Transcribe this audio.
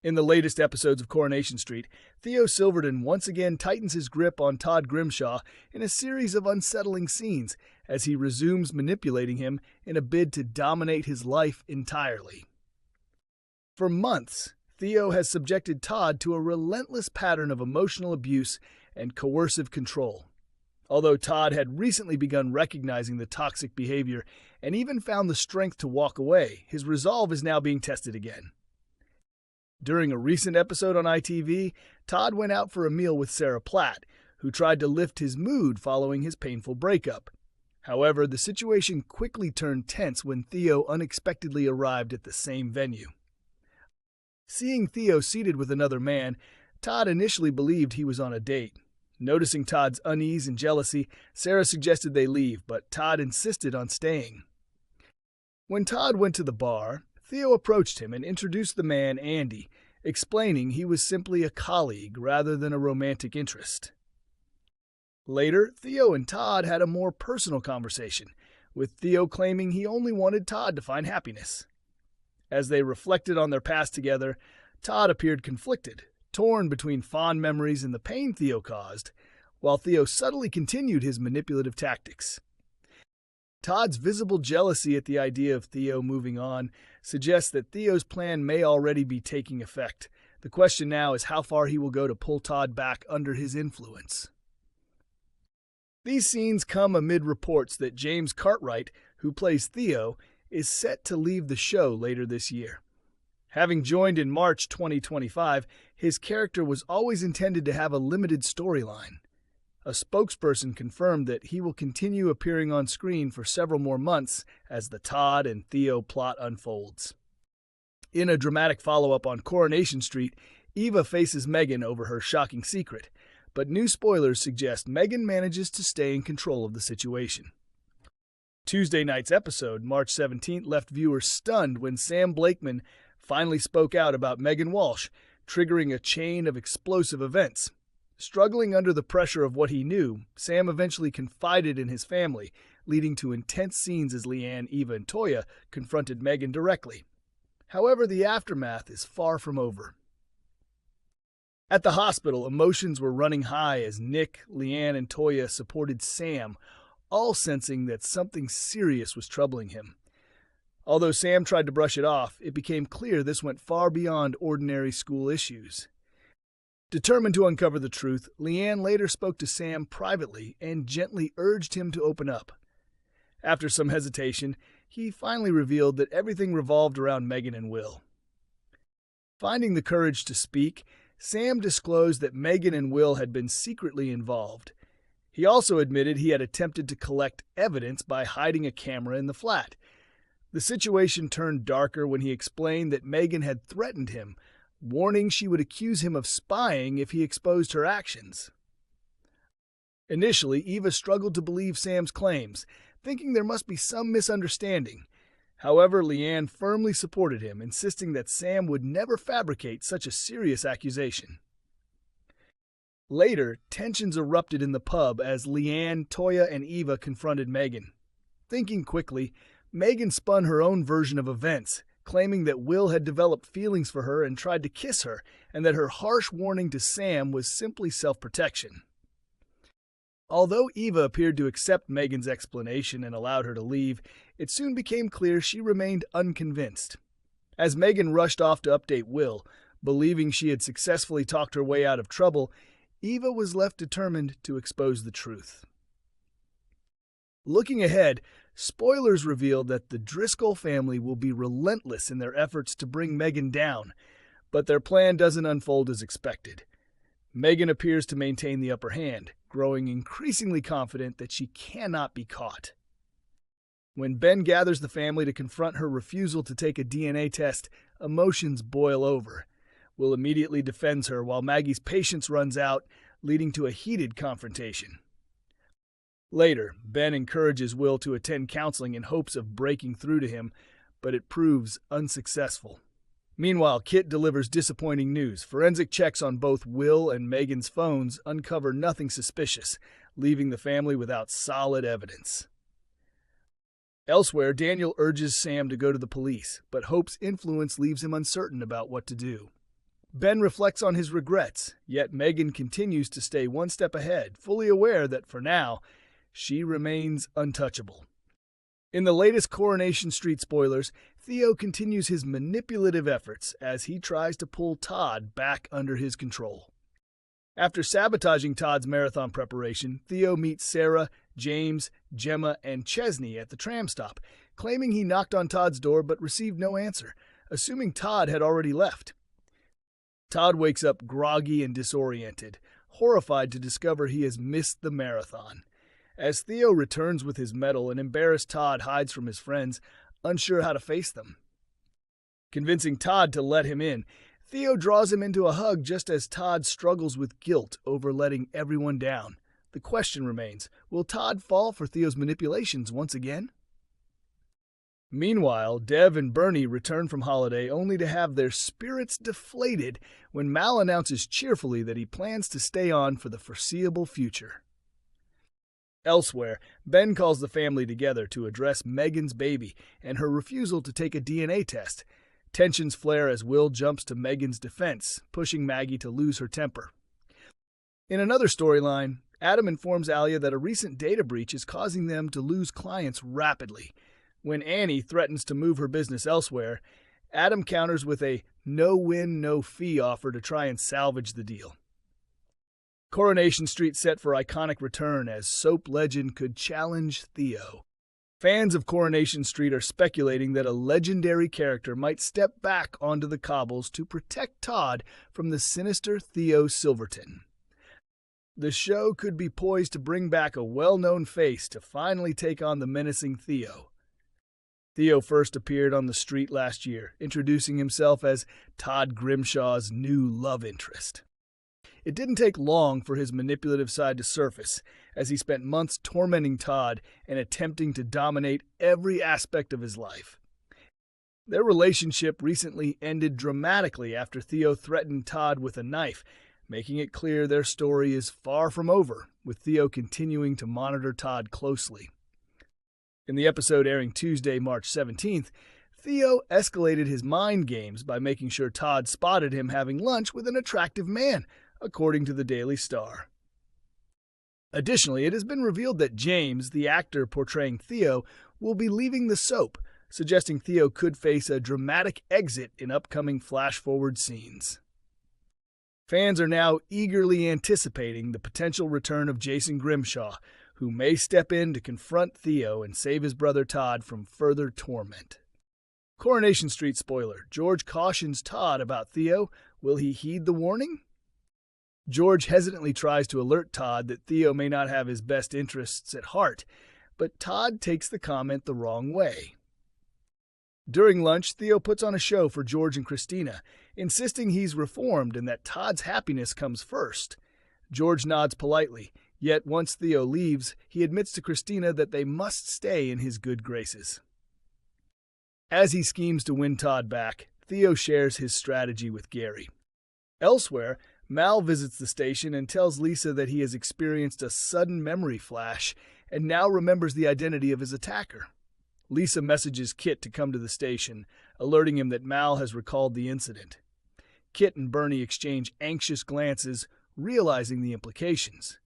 In the latest episodes of Coronation Street, Theo Silverton once again tightens his grip on Todd Grimshaw in a series of unsettling scenes as he resumes manipulating him in a bid to dominate his life entirely. For months, Theo has subjected Todd to a relentless pattern of emotional abuse and coercive control. Although Todd had recently begun recognizing the toxic behavior and even found the strength to walk away, his resolve is now being tested again. During a recent episode on ITV, Todd went out for a meal with Sarah Platt, who tried to lift his mood following his painful breakup. However, the situation quickly turned tense when Theo unexpectedly arrived at the same venue. Seeing Theo seated with another man, Todd initially believed he was on a date. Noticing Todd's unease and jealousy, Sarah suggested they leave, but Todd insisted on staying. When Todd went to the bar, Theo approached him and introduced the man, Andy, explaining he was simply a colleague rather than a romantic interest. Later, Theo and Todd had a more personal conversation, with Theo claiming he only wanted Todd to find happiness. As they reflected on their past together, Todd appeared conflicted, torn between fond memories and the pain Theo caused, while Theo subtly continued his manipulative tactics. Todd's visible jealousy at the idea of Theo moving on suggests that Theo's plan may already be taking effect. The question now is how far he will go to pull Todd back under his influence. These scenes come amid reports that James Cartwright, who plays Theo, is set to leave the show later this year. Having joined in March 2025, his character was always intended to have a limited storyline. A spokesperson confirmed that he will continue appearing on screen for several more months as the Todd and Theo plot unfolds. In a dramatic follow-up on Coronation Street, Eva faces Megan over her shocking secret, but new spoilers suggest Megan manages to stay in control of the situation. Tuesday night's episode, March 17th, left viewers stunned when Sam Blakeman finally spoke out about Megan Walsh, triggering a chain of explosive events. Struggling under the pressure of what he knew, Sam eventually confided in his family, leading to intense scenes as Leanne, Eva, and Toya confronted Megan directly. However, the aftermath is far from over. At the hospital, emotions were running high as Nick, Leanne, and Toya supported Sam, all sensing that something serious was troubling him. Although Sam tried to brush it off, it became clear this went far beyond ordinary school issues. Determined to uncover the truth, Leanne later spoke to Sam privately and gently urged him to open up. After some hesitation, he finally revealed that everything revolved around Megan and Will. Finding the courage to speak, Sam disclosed that Megan and Will had been secretly involved. He also admitted he had attempted to collect evidence by hiding a camera in the flat. The situation turned darker when he explained that Megan had threatened him, warning she would accuse him of spying if he exposed her actions. Initially, Eva struggled to believe Sam's claims, thinking there must be some misunderstanding. However, Leanne firmly supported him, insisting that Sam would never fabricate such a serious accusation. Later, tensions erupted in the pub as Leanne, Toya, and Eva confronted Megan. Thinking quickly, Megan spun her own version of events, claiming that Will had developed feelings for her and tried to kiss her, and that her harsh warning to Sam was simply self-protection. Although Eva appeared to accept Megan's explanation and allowed her to leave, it soon became clear she remained unconvinced. As Megan rushed off to update Will, believing she had successfully talked her way out of trouble, Eva was left determined to expose the truth. Looking ahead, spoilers reveal that the Driscoll family will be relentless in their efforts to bring Megan down, but their plan doesn't unfold as expected. Megan appears to maintain the upper hand, growing increasingly confident that she cannot be caught. When Ben gathers the family to confront her refusal to take a DNA test, emotions boil over. Will immediately defends her while Maggie's patience runs out, leading to a heated confrontation. Later, Ben encourages Will to attend counseling in hopes of breaking through to him, but it proves unsuccessful. Meanwhile, Kit delivers disappointing news. Forensic checks on both Will and Megan's phones uncover nothing suspicious, leaving the family without solid evidence. Elsewhere, Daniel urges Sam to go to the police, but Hope's influence leaves him uncertain about what to do. Ben reflects on his regrets, yet Megan continues to stay one step ahead, fully aware that for now, she remains untouchable. In the latest Coronation Street spoilers, Theo continues his manipulative efforts as he tries to pull Todd back under his control. After sabotaging Todd's marathon preparation, Theo meets Sarah, James, Gemma, and Chesney at the tram stop, claiming he knocked on Todd's door but received no answer, assuming Todd had already left. Todd wakes up groggy and disoriented, horrified to discover he has missed the marathon. As Theo returns with his medal, an embarrassed Todd hides from his friends, unsure how to face them. Convincing Todd to let him in, Theo draws him into a hug just as Todd struggles with guilt over letting everyone down. The question remains, will Todd fall for Theo's manipulations once again? Meanwhile, Dev and Bernie return from holiday only to have their spirits deflated when Mal announces cheerfully that he plans to stay on for the foreseeable future. Elsewhere, Ben calls the family together to address Megan's baby and her refusal to take a DNA test. Tensions flare as Will jumps to Megan's defense, pushing Maggie to lose her temper. In another storyline, Adam informs Alia that a recent data breach is causing them to lose clients rapidly. When Annie threatens to move her business elsewhere, Adam counters with a no-win, no-fee offer to try and salvage the deal. Coronation Street set for iconic return as soap legend could challenge Theo. Fans of Coronation Street are speculating that a legendary character might step back onto the cobbles to protect Todd from the sinister Theo Silverton. The show could be poised to bring back a well-known face to finally take on the menacing Theo. Theo first appeared on the street last year, introducing himself as Todd Grimshaw's new love interest. It didn't take long for his manipulative side to surface, as he spent months tormenting Todd and attempting to dominate every aspect of his life. Their relationship recently ended dramatically after Theo threatened Todd with a knife, making it clear their story is far from over, with Theo continuing to monitor Todd closely. In the episode airing Tuesday, March 17th, Theo escalated his mind games by making sure Todd spotted him having lunch with an attractive man, according to the Daily Star. Additionally, it has been revealed that James, the actor portraying Theo, will be leaving the soap, suggesting Theo could face a dramatic exit in upcoming flash-forward scenes. Fans are now eagerly anticipating the potential return of Jason Grimshaw, who may step in to confront Theo and save his brother Todd from further torment. Coronation Street spoiler: George cautions Todd about Theo. Will he heed the warning? George hesitantly tries to alert Todd that Theo may not have his best interests at heart, but Todd takes the comment the wrong way. During lunch, Theo puts on a show for George and Christina, insisting he's reformed and that Todd's happiness comes first. George nods politely, yet once Theo leaves, he admits to Christina that they must stay in his good graces. As he schemes to win Todd back, Theo shares his strategy with Gary. Elsewhere, Mal visits the station and tells Lisa that he has experienced a sudden memory flash and now remembers the identity of his attacker. Lisa messages Kit to come to the station, alerting him that Mal has recalled the incident. Kit and Bernie exchange anxious glances, realizing the implications.